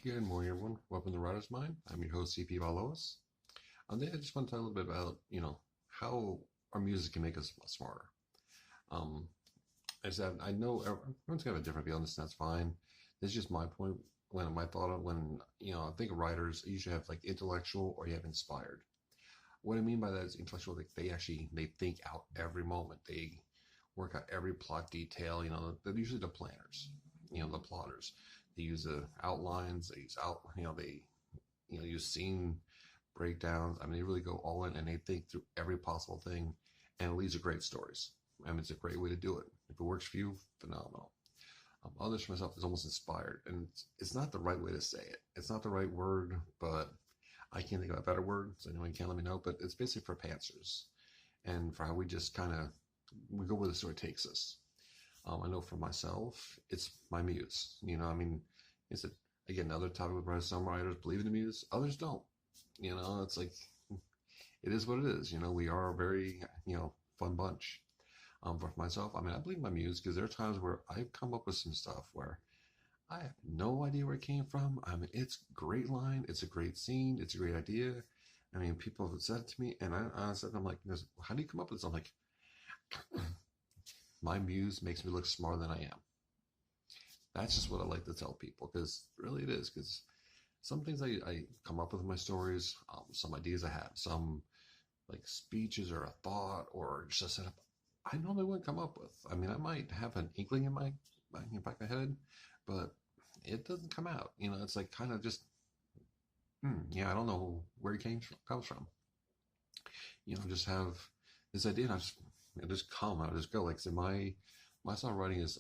Good morning, everyone. Welcome to Writer's Mind. I'm your host, CP Valos. Today, I just want to talk a little bit about, how our music can make us smarter. Um, I said, I know everyone's got a different view on this, and that's fine. This is just my point when my thought of when, I think of writers, you usually have like intellectual or you have inspired. What I mean by that is intellectual, like they think out every moment. They work out every plot detail. They're usually the planners, the plotters. They use the outlines. They use use scene breakdowns. I mean, they really go all in and they think through every possible thing, and it leads to great stories. I mean, it's a great way to do it. If it works for you, phenomenal. Others for myself is almost inspired, and it's not the right way to say it. It's not the right word, but I can't think of a better word, so anyone can let me know. But it's basically for pantsers, and for how we just we go where the story takes us. I know for myself, it's my muse. It's again another topic with writers. Some writers believe in the muse, others don't. It's like it is what it is. We are a very fun bunch. For myself, I mean, I believe my muse because there are times where I've come up with some stuff where I have no idea where it came from. I mean, it's a great line, it's a great scene, it's a great idea. I mean, people have said it to me, and I said, I'm like, how do you come up with this? I'm like, my muse makes me look smarter than I am. That's just what I like to tell people because really it is. Because some things I come up with in my stories, some ideas I have, some like speeches or a thought or just a setup, I normally wouldn't come up with. I mean, I might have an inkling in my back of my head, but it doesn't come out. It's like kind of just, I don't know where it comes from. Just have this idea, and I just come, I just go. Like I said, my style of writing is,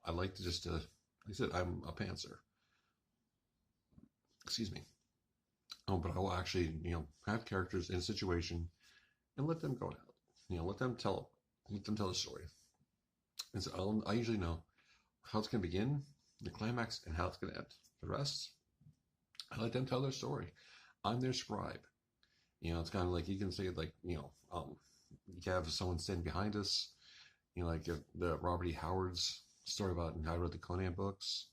I like to just, like I said, I'm a pantser. Excuse me. But I will actually, have characters in a situation and let them go out. Let them tell the story. And so I usually know how it's going to begin, the climax, and how it's going to end. The rest, I let them tell their story. I'm their scribe. It's kind of like you can say it like, you can have someone standing behind us, like the Robert E. Howard's story about how he wrote the Conan books,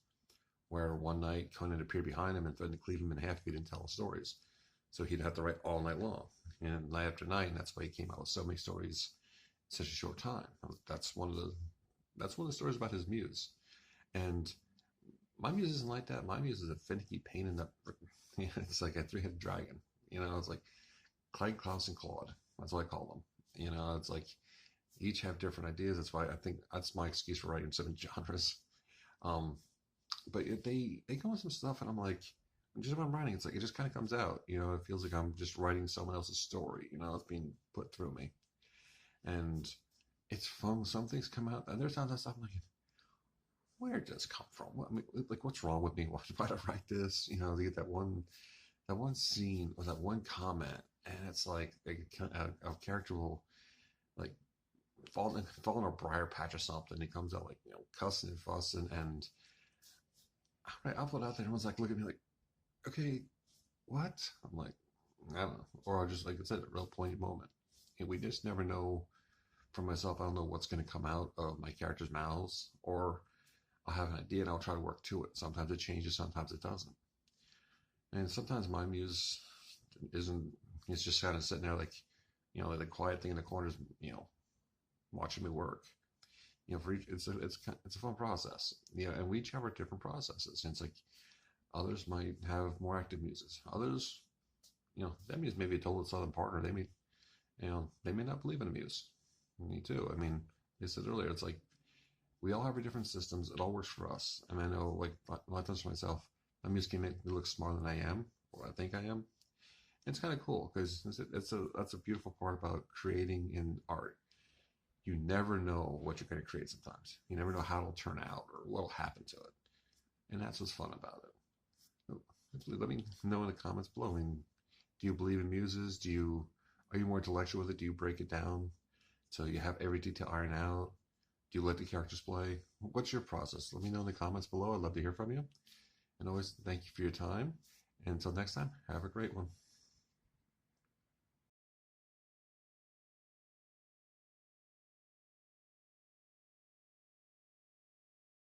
where one night Conan appeared behind him and threatened to cleave him in half if he didn't tell the stories. So he'd have to write all night long, and night after night, and that's why he came out with so many stories in such a short time. That's one of the stories about his muse. And my muse isn't like that. My muse is a finicky pain in the. It's like a three-headed dragon. It's like Clyde, Klaus, and Claude. That's what I call them. It's like each have different ideas. That's why I think that's my excuse for writing seven genres. But if they come with some stuff, and I'm like, just when I'm writing, it's like it just kind of comes out. It feels like I'm just writing someone else's story. It's being put through me, and it's fun. Some things come out, and there's times I'm like, where did this come from? I mean, like, what's wrong with me? Why did I write this? To get that one scene or that one comment, and it's like a character will like fall in a briar patch or something. He comes out like cussing and fussing, and I put it out there, and everyone's like, look at me like, okay, what? I'm like, I don't know, or I just like I said, a real poignant moment, and we just never know. For myself, I don't know what's going to come out of my characters' mouths, or I'll have an idea and I'll try to work to it. Sometimes it changes, sometimes it doesn't. And sometimes my muse isn't, it's just kind of sitting there like, like the quiet thing in the corners, watching me work. For each, it's a fun process. And we each have our different processes. And it's like others might have more active muses. Others, that muse may be a total southern partner. They may not believe in a muse. Me too. I mean, they said earlier, it's like we all have our different systems. It all works for us. And I know, like, a lot of times for myself, my muse can make me look smarter than I am, or I think I am. It's kind of cool because that's a beautiful part about creating in art. You never know what you're going to create sometimes. You never know how it'll turn out or what'll happen to it. And that's what's fun about it. So, let me know in the comments below. I mean, do you believe in muses? Are you more intellectual with it? Do you break it down so you have every detail ironed out? Do you let the characters play? What's your process? Let me know in the comments below. I'd love to hear from you. And always thank you for your time. And until next time, have a great one.